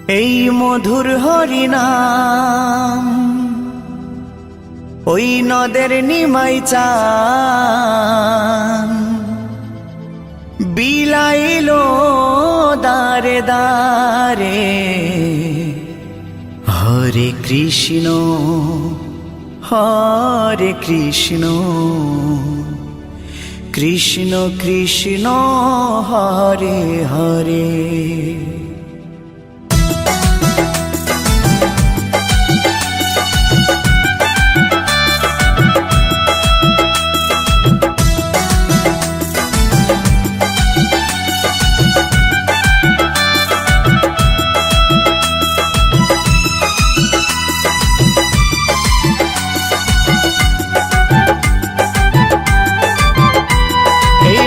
এই মধুর হরিনাম ওই নদের নিমাই চান বিলাইলো দারে দারে। হরে কৃষ্ণ হরে কৃষ্ণ কৃষ্ণ কৃষ্ণ হরে হরে।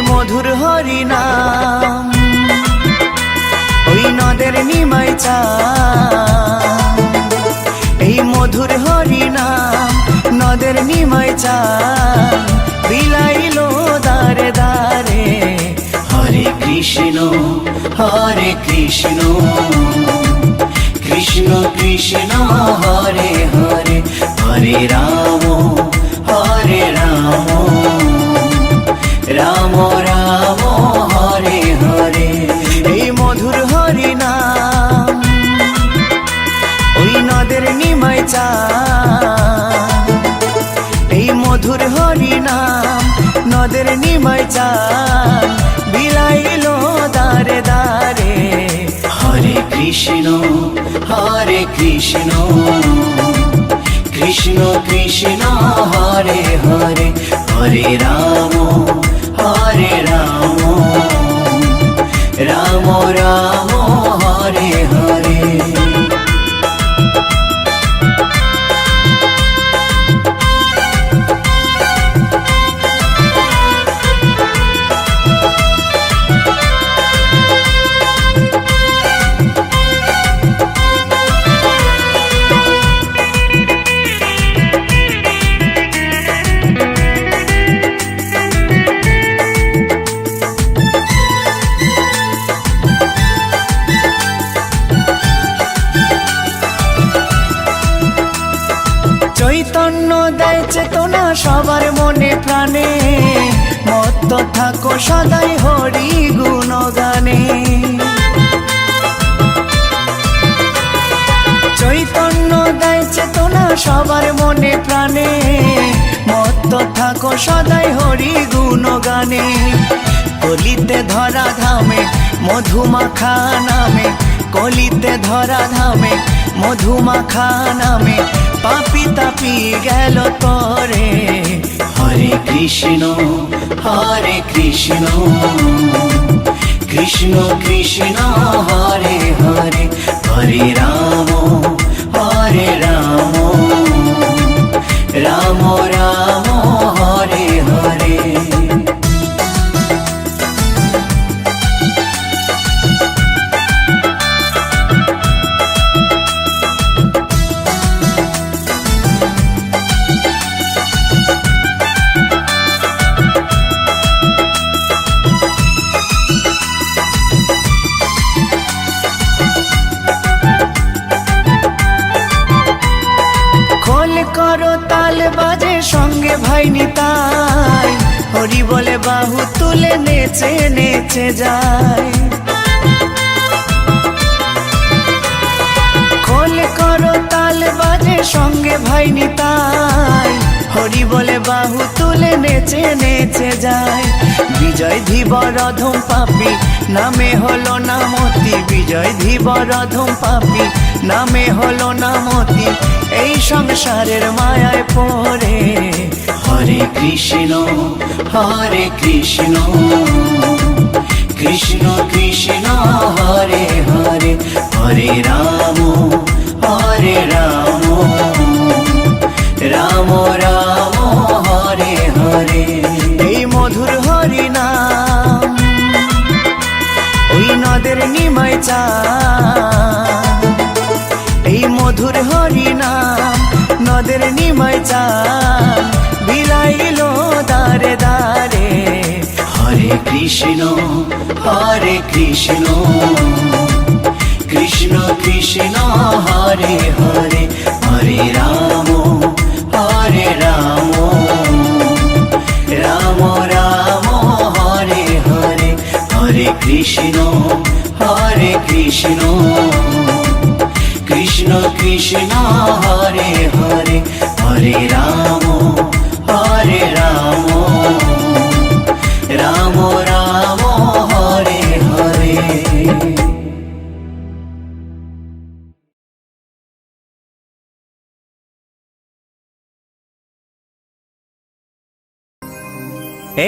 মধুর হরিনাম ওই নদের নিমাই চান, এই মধুর হরিনাম নদের নিমাই চান বিলাইলো দারে দারে। হরে কৃষ্ণ কৃষ্ণ কৃষ্ণ হরে হরে। হরে রাম রাম রাম হরে হরে। এই মধুর হরিনাম ওই নদের নিমাই চান, এই মধুর হরিনাম নদের নিমাই চান বিলাইলো দারে দারে। হরে কৃষ্ণ কৃষ্ণ কৃষ্ণ হরে হরে। হরে রাম রাম রাম হরে হরে। চৈতন্য দেয় চেতনা সবার মনে প্রাণে, মত্ত থাকো সদাই হরি গুণগানে। চৈতন্য দেয় চেতনা সবার মনে প্রাণে, মত্ত থাকো সদাই হরি গুণগানে। কলিতে ধরা ধামে মধুমাখা নামে, কলিতে ধরা ধামে মধুমাখা নামে পাপি তাপি গেল তরে। হরে কৃষ্ণ কৃষ্ণ কৃষ্ণ হরে হরে। হরে রাম রাম রাম হরে হরে। করো তাল বাজে সঙ্গে ভাই নিতাই, হরি বলে বাহু তুলে নেচে নেচে যায়। খোল করো তাল বাজে সঙ্গে ভাই নিতাই, হরি বলে বাহু তুলে নেচে নেচে যায়। বিজয় ধীবর অধম পাপী নামে হলো নামতি, বিজয় ধীবর অধম পাপী নামে হলো নামতি এই সংসারের মায়ায় পড়ে। হরে কৃষ্ণ কৃষ্ণ কৃষ্ণ হরে হরে। হরে রাম রাম রাম হরে হরে। এই মধুর হরিনাম ওই নদের নিমাই চান, এই মধুর হরিনাম নদের নিমাই চান বিলাইলো দারে দারে। হরে কৃষ্ণ কৃষ্ণ কৃষ্ণ কৃষ্ণ হরে হরে হরে রাম রাম রাম হরে হরে হরে কৃষ্ণ কৃষ্ণ কৃষ্ণ হরে হরে হরে রাম রাম রাম হরে হরে।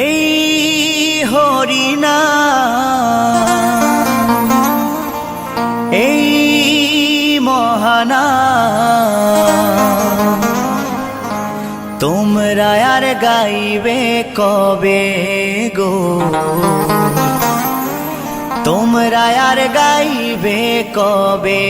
এই হরিনাম এই মহানাম তোমরা আর গাইবে কবে গো, তোমরা আর গাইবে কবে।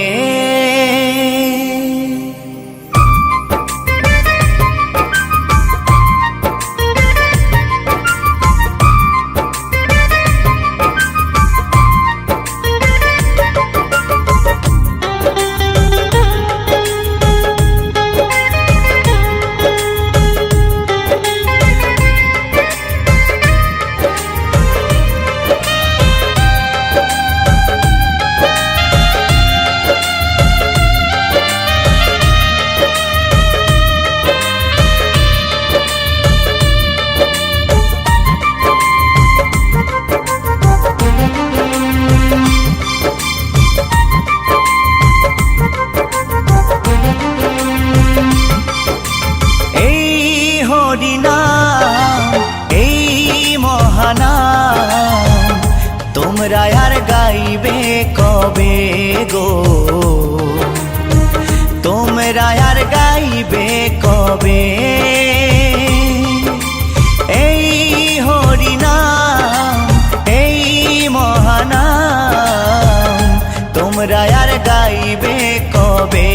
তোমরা আর গাইবে কবে গো, তোমরা আর গাইবে কবে। এই হরিনাম এই মহানাম তোমরা আর গাইবে কবে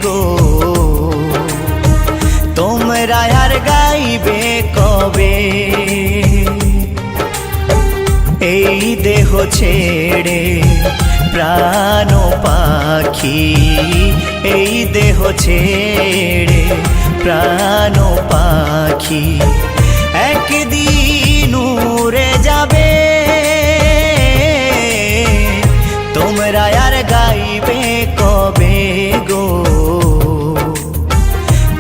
গো, তোমরা আর গাইবে কবে। এই দেহ ছেড়ে প্রাণ পাখি, এই দেহ ছেড়ে প্রাণ পাখি একদিন উড়ে যাবে। তোমরা আর গাইবে কবে গো,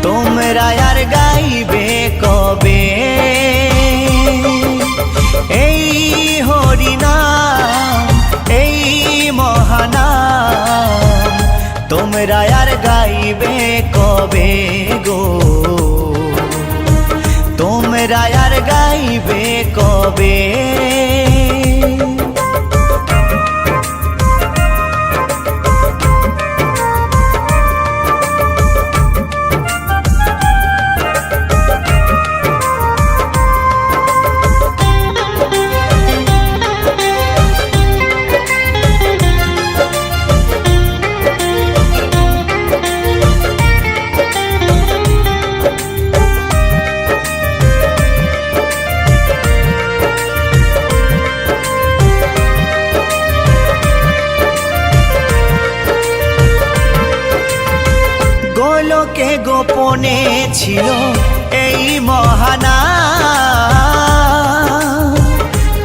তোমরা আর গাইবে কবে। এই হরিনাম এই মহানাম তোমরা আর গাইবে কবে গো, তোমরা আর গাইবে কবে। গোলকে গোপনে ছিল এই মহানাম,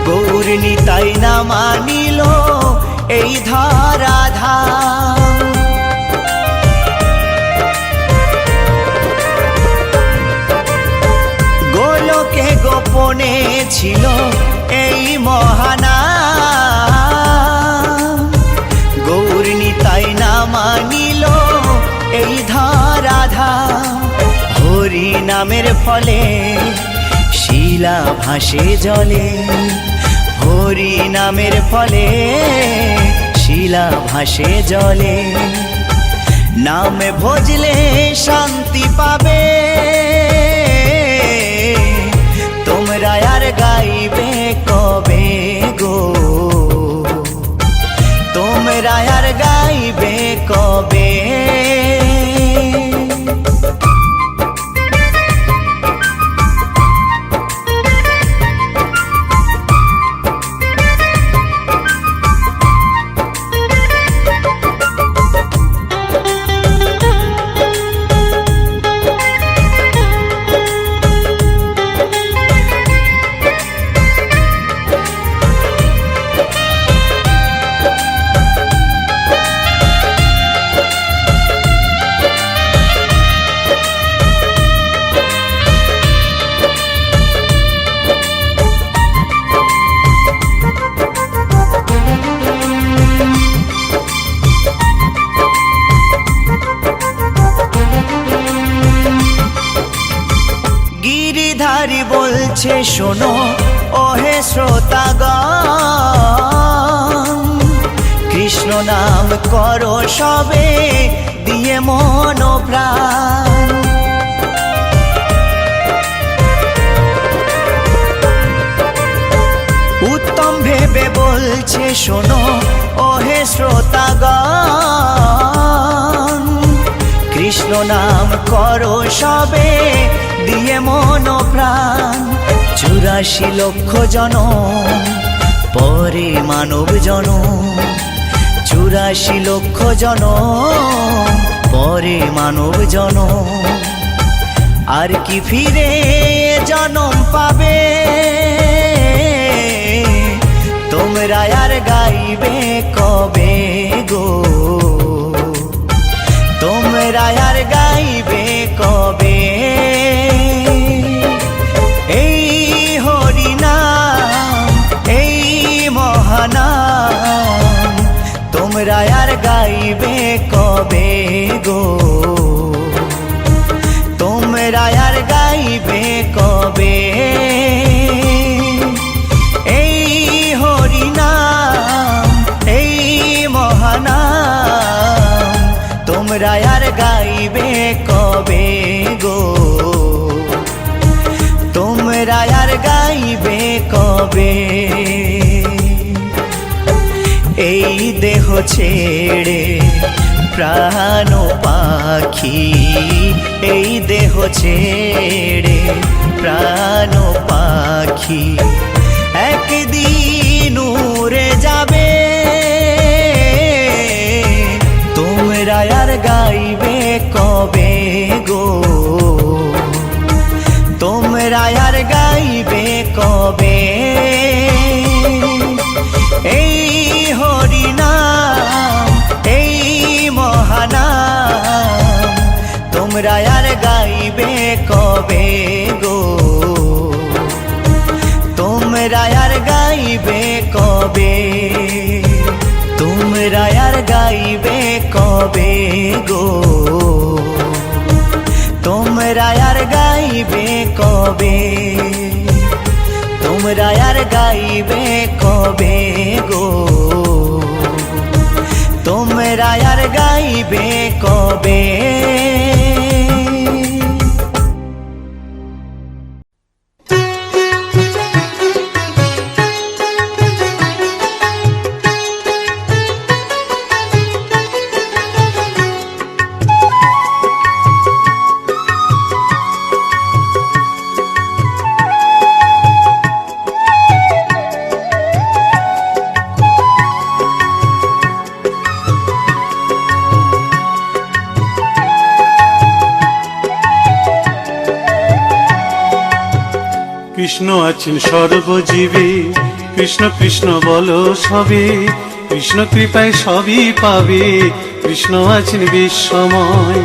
গৌর নিতাই না মানিল এই ধরাধাম। গোলকে গোপনে ছিল এই মহানাম, গৌর নিতাই না মানিল এই ধরাধাম। হরি নামের ফলে শিলা ভাসে জলে, হরি নামের ফলে শিলা ভাসে জলে। নাম ভজলে শান্তি পাবে, তোমরা আর গাইবে কবে গো, তোমরা আর গাইবে কবে। বলছে শোনো ওহে শ্রোতাগণ, কৃষ্ণ নাম করো সবে দিয়ে মন প্রাণ। উত্তম ভেবে বলছে শোনো ওহে শ্রোতাগণ, কৃষ্ণ নাম করো সবে দিয়ে মন প্রাণ। 84 লক্ষ জনম পরে মানব জনম, 84 লক্ষ জনম পরে মানব জনম। আর কি ফিরে জনম পাবে তোমরা আর গাইবে কবে গো, তোমরা আর গাইবে কবে। এই হরিনাম এই মহানাম তোমরা আর গাইবে কবে গো, তোমরা আর গাইবে কবে। এই হরিনাম এই মহানাম তোমরা আর গাইবে কবে গো, তোমরা আর গাইবে কবে। এই দেহ ছেড়ে প্রাণ পাখি, এই দেহ ছেড়ে প্রাণ পাখি একদিন উড়ে যাবে, তোমরা আর গাইবে কবে গো, তোমরা আর গাইবে কবে। এই হরিনাম এই মহানাম তোমরা আর গাইবে কবে গো, তোমরা আর গাইবে কবে, তোমরা আর গাইবে কবে গো, তোমরা আর গাইবে কবে, তোমরা আর গাইবে কবে গো, তোমরা আর গাইবে কবে। কৃষ্ণ আছেন সর্বজীবে, কৃষ্ণ কৃষ্ণ বলো সবে, কৃষ্ণ কৃপায় সবই পাবে। কৃষ্ণ আছেন বিশ্বময়,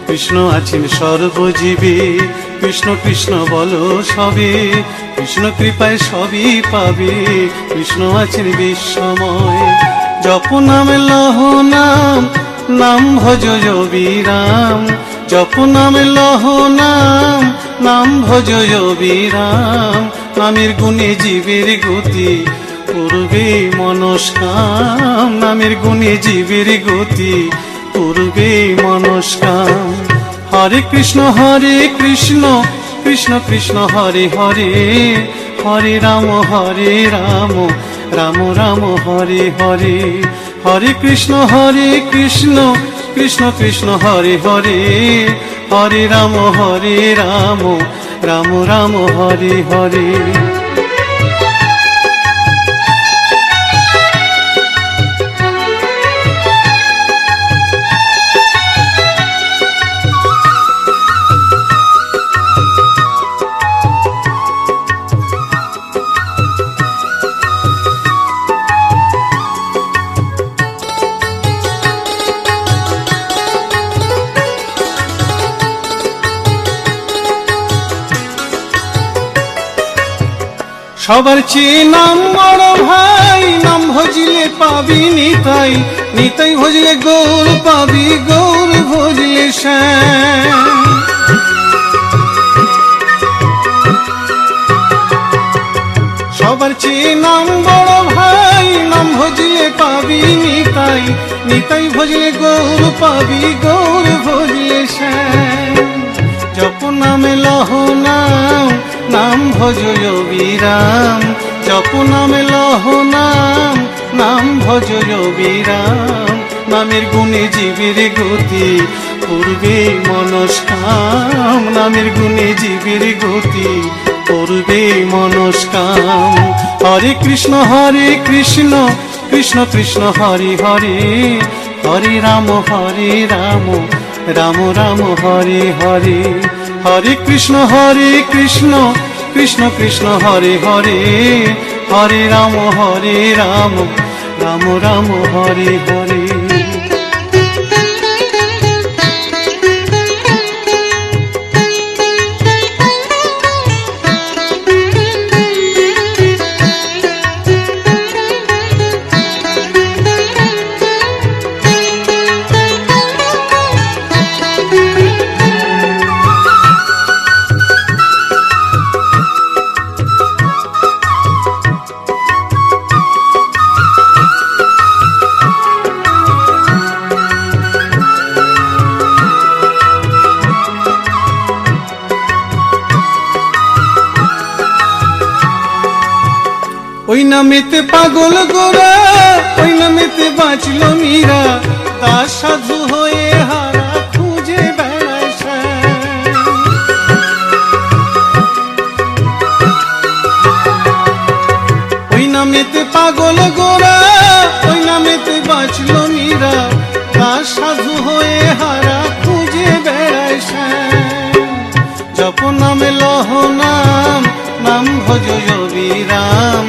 কৃষ্ণ আছেন সর্বজীবে, কৃষ্ণ কৃষ্ণ বলো সবে, কৃষ্ণ কৃপায় সবই পাবে। কৃষ্ণ আছেন বিশ্বময়। জপ নাম লহ নাম, নাম ভজ বিরাম, জপ নাম লহ নাম, নাম ভজ বিরাম। নামের গুণে জীবের গতি করবে মনস্কাম, নামের গুণে জীবের গতি করবে মনস্কাম। হরে কৃষ্ণ কৃষ্ণ কৃষ্ণ হরে হরে, হরে রাম রাম রাম হরে হরে। হরে কৃষ্ণ কৃষ্ণ কৃষ্ণ হরে হরে, হরে রাম রাম রাম হরে হরে। সবার চেয়ে নাম বড় ভাই, নাম ভজিলে পাবি নিতাই, নিতাই ভজলে গৌর পাবি, গৌর ভজলে শ্যাম। চেয়ে নাম বড় ভাই, নাম ভজলে পাবি নিতাই, নিতাই ভজলে গৌর পাবি, গৌর ভজলে শ্যাম। জপ নামে লহ নাম, নাম ভজ অবিরাম, জপ নামে লহ নাম, নাম ভজ অবিরাম। নামের গুণে জীবের গতি পূর্বে মনস্কাম, নামের গুণে জীবের গতি পূর্বে মনস্কাম। হরে কৃষ্ণ কৃষ্ণ কৃষ্ণ হরে হরে, হরে রাম রাম রাম হরে হরে। হরে কৃষ্ণ কৃষ্ণ কৃষ্ণ হরে হরে, হরে রাম রাম রাম হরে হরে। ওই নামেতে পাগল গোরা, ওই নামেতে বাঁচল মীরা, দাস সাধু হয়ে হারা খুঁজে বেড়ায় শ্যাম। ওই নামেতে পাগল গোরা, ওই নামেতে বাঁচল মীরা, দাস সাধু হয়ে হারা খুঁজে বেড়ায় শ্যাম। জপ নামে লহ নাম, নাম ভজ অবিরাম,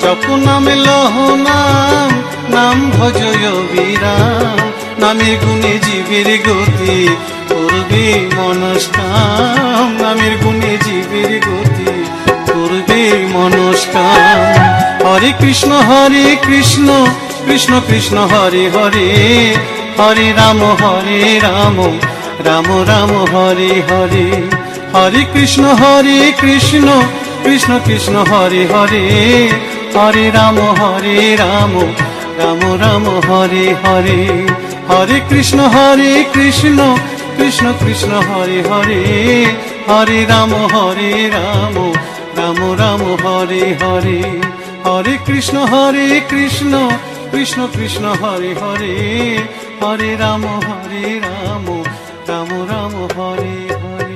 জপ নামে লহ নাম, নাম ভজ অবিরাম। নামের গুণে জীবের গতি পূর্বে মনস্কাম, নামের গুণে জীবের গতি পূর্বে মনস্কাম। হরে কৃষ্ণ কৃষ্ণ কৃষ্ণ হরে হরে, হরে রাম রাম রাম হরে হরে। হরে কৃষ্ণ কৃষ্ণ কৃষ্ণ হরে হরে, হরে রাম রাম রাম হরে হরে। হরে কৃষ্ণ কৃষ্ণ কৃষ্ণ হরে হরে, হরে রাম রাম রাম হরে হরে। হরে কৃষ্ণ কৃষ্ণ কৃষ্ণ হরে হরে, হরে রাম রাম হরে হরে।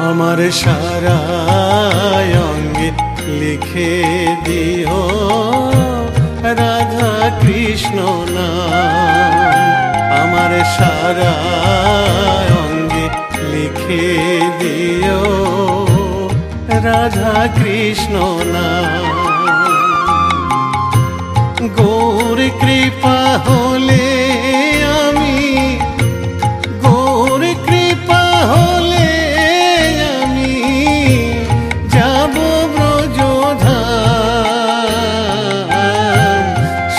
আমার সারা অঙ্গে লিখে দিও রাধা কৃষ্ণ নাম, আমার সারা অঙ্গে লিখে দিও রাধা কৃষ্ণ নাম। গৌর কৃপা হলে আমি, গৌর কৃপা হলে আমি যাব ব্রজধাম।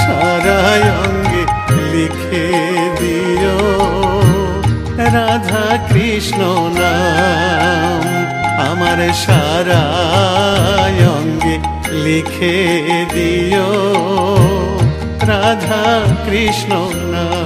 সারা অঙ্গে লিখে দিও রাধা কৃষ্ণ নাম, আমার সারা অঙ্গে লিখে দিও রাধা কৃষ্ণ নাম।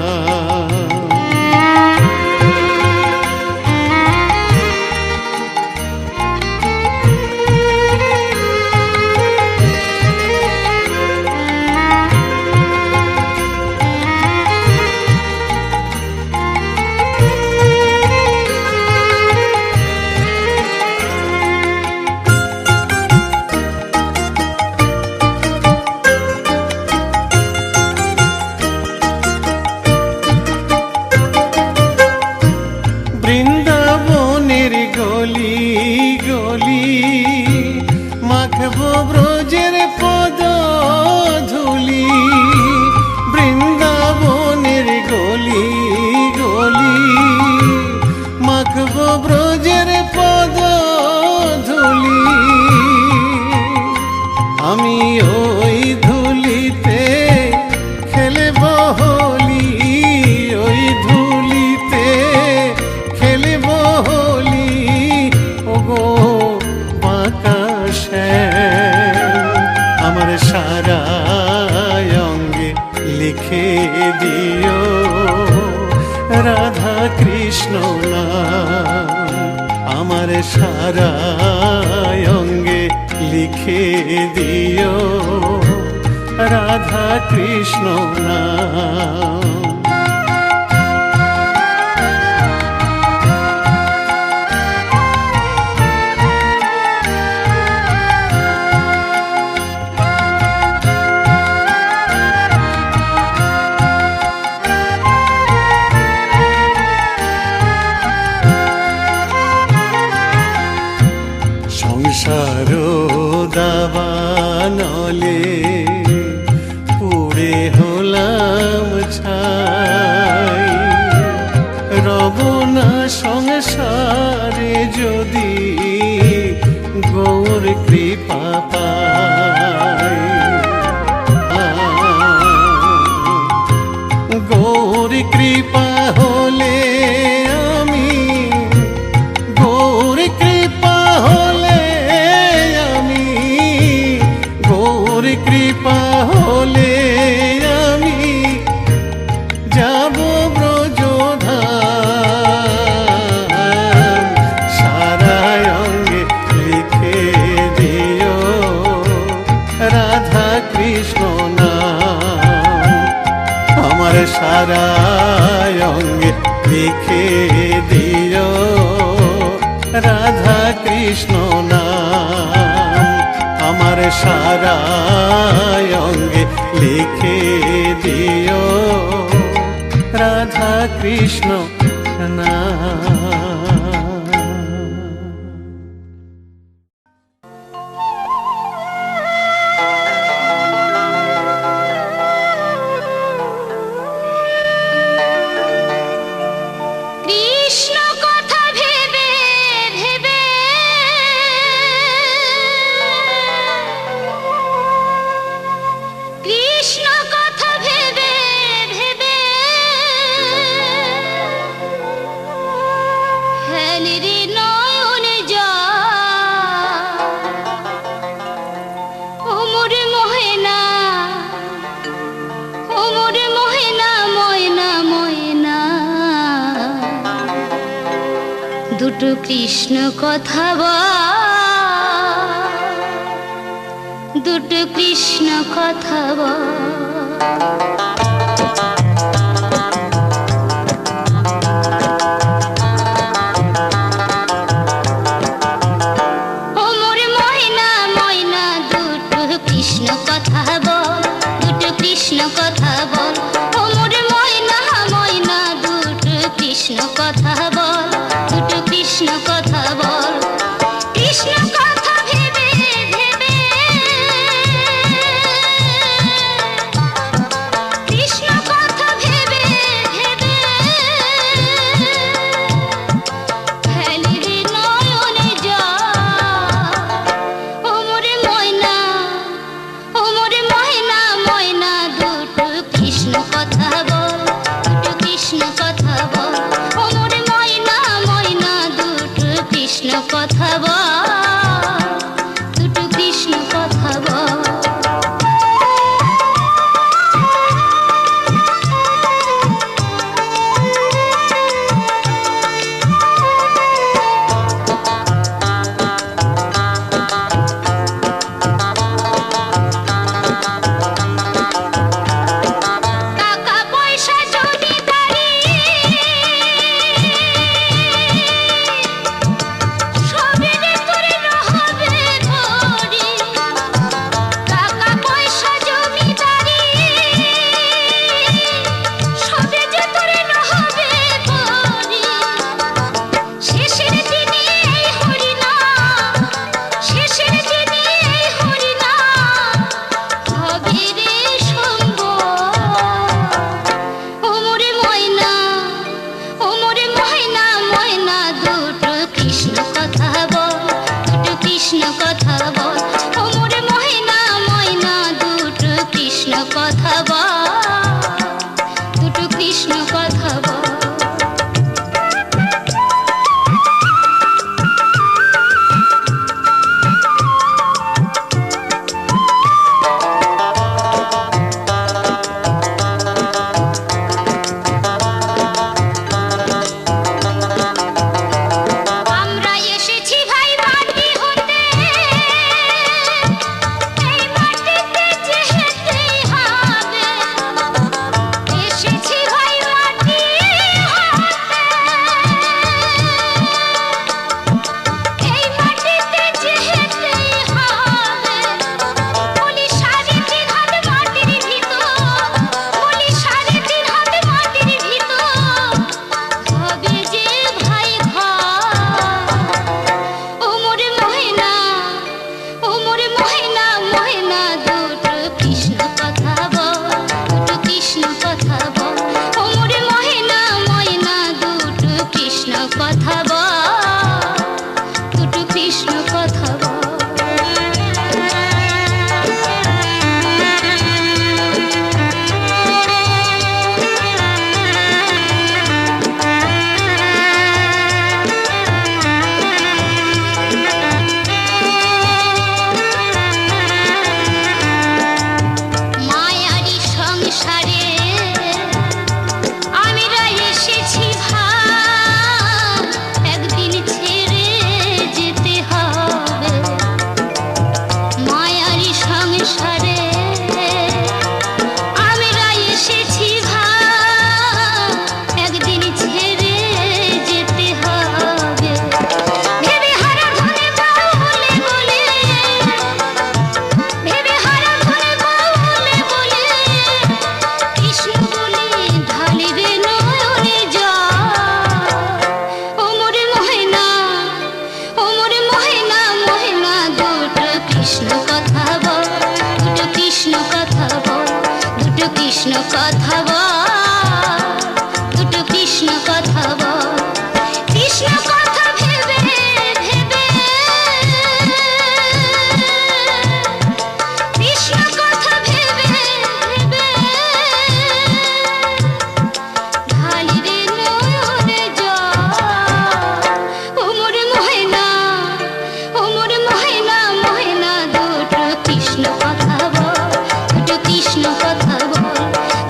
রাধা কৃষ্ণ নাম আমার সারা অঙ্গে লিখে দিও, রাধা কৃষ্ণ নাম। সংসার দাবানলে পুড়ে হলাম ছাই, রব না সংসারে যদি গৌর কৃপা পাই। গৌর কৃপা হলে আমি, গৌর কৃপা হলে আমি, গৌর কৃপা হলে আমি যাব ব্রজধাম। সারা অঙ্গে লিখে দিও রাধা কৃষ্ণ নাম আমার সারা অঙ্গে লিখে দিও রাধা কৃষ্ণ নাম আমার সারা অঙ্গে লিখে দিও রাধা কৃষ্ণ নাম। দুটো কৃষ্ণ কথা বল, দুটো কৃষ্ণ কথা বল। কথা বল, দুটো কৃষ্ণ কথা বল। কৃষ্ণ কথা ভেবে ভেবে, কৃষ্ণ কথা ভেবে ভেবে ঢালি রে নয়নে জল। ওমর মহেনা, ওমর মহেনা, মহেনা দুটো কৃষ্ণ কথা বল, দুটো কৃষ্ণ কথা বল,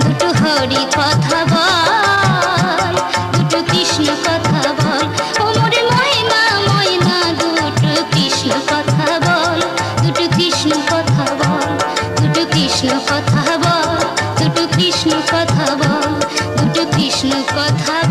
দুটো হরি কথা বল, দুটো কৃষ্ণ কথা বল। ওমর মহেনা, মহেনা দুটো কৃষ্ণ কথা বল, দুটো কৃষ্ণ কথা বল, দুটো কৃষ্ণ কথা বল, দুটো কৃষ্ণ কথা বল, দুটো কৃষ্ণ কথা বল।